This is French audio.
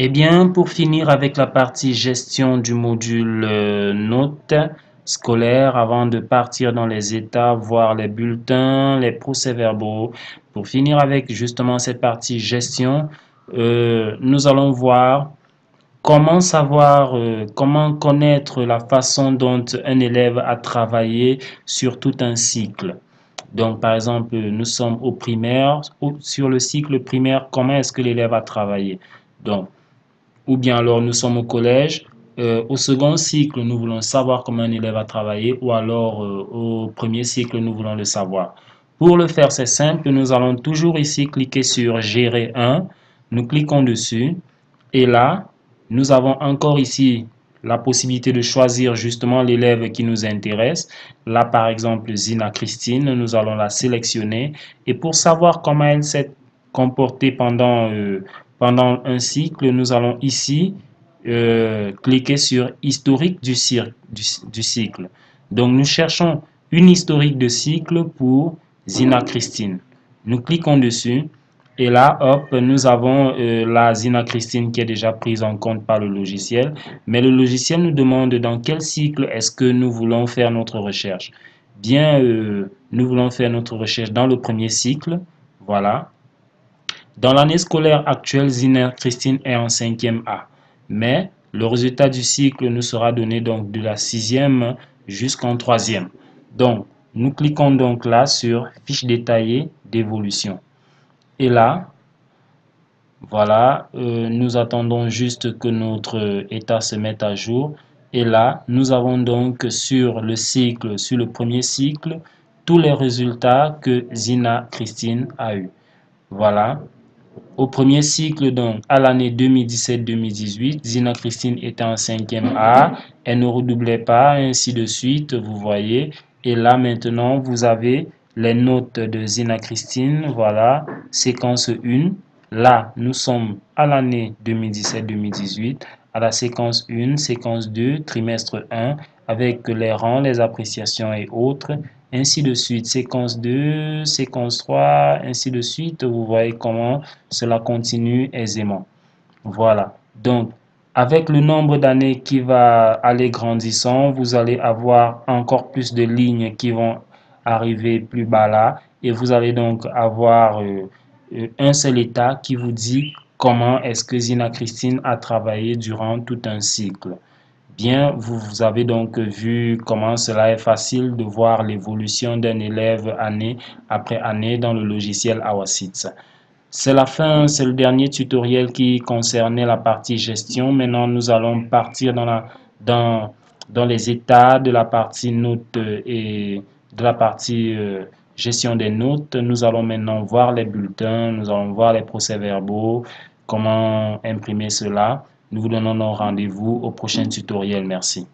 Eh bien, pour finir avec la partie gestion du module notes scolaires, avant de partir dans les états, voir les bulletins, les procès-verbaux, pour finir avec justement cette partie gestion, nous allons voir comment savoir, comment connaître la façon dont un élève a travaillé sur tout un cycle. Donc, par exemple, nous sommes au primaire, sur le cycle primaire, comment est-ce que l'élève a travaillé? Donc, ou bien alors nous sommes au collège, au second cycle, nous voulons savoir comment un élève a travaillé, ou alors au premier cycle, nous voulons le savoir. Pour le faire, c'est simple, nous allons toujours ici cliquer sur Gérer 1, nous cliquons dessus, et là, nous avons encore ici la possibilité de choisir justement l'élève qui nous intéresse. Là, par exemple, Zina Christine, nous allons la sélectionner. Et pour savoir comment elle s'est comportée pendant un cycle, nous allons ici cliquer sur Historique du cycle. Donc, nous cherchons une historique de cycle pour Zina Christine. Nous cliquons dessus. Et là, hop, nous avons la Zina Christine qui est déjà prise en compte par le logiciel. Mais le logiciel nous demande dans quel cycle est-ce que nous voulons faire notre recherche. Bien, nous voulons faire notre recherche dans le premier cycle. Voilà. Dans l'année scolaire actuelle, Zina Christine est en 5e A. Mais le résultat du cycle nous sera donné donc de la 6e jusqu'en 3e. Donc, nous cliquons donc là sur Fiche détaillée d'évolution. Et là, voilà, nous attendons juste que notre état se mette à jour. Et là, nous avons donc sur le cycle, sur le premier cycle, tous les résultats que Zina Christine a eu. Voilà. Au premier cycle, donc, à l'année 2017-2018, Zina Christine était en 5e A, elle ne redoublait pas, ainsi de suite, vous voyez. Et là, maintenant, vous avez les notes de Zina Christine, voilà, séquence 1. Là, nous sommes à l'année 2017-2018, à la séquence 1, séquence 2, trimestre 1, avec les rangs, les appréciations et autres. Ainsi de suite, séquence 2, séquence 3, ainsi de suite. Vous voyez comment cela continue aisément. Voilà. Donc, avec le nombre d'années qui va aller grandissant, vous allez avoir encore plus de lignes qui vont arriver plus bas là. Et vous allez donc avoir un seul état qui vous dit comment est-ce que Zina Christine a travaillé durant tout un cycle. Bien, vous avez donc vu comment cela est facile de voir l'évolution d'un élève année après année dans le logiciel Awasits. C'est la fin, c'est le dernier tutoriel qui concernait la partie gestion. Maintenant, nous allons partir dans, dans les états de la partie notes et de la partie gestion des notes. Nous allons maintenant voir les bulletins, nous allons voir les procès-verbaux, comment imprimer cela. Nous vous donnons rendez-vous au prochain tutoriel. Merci.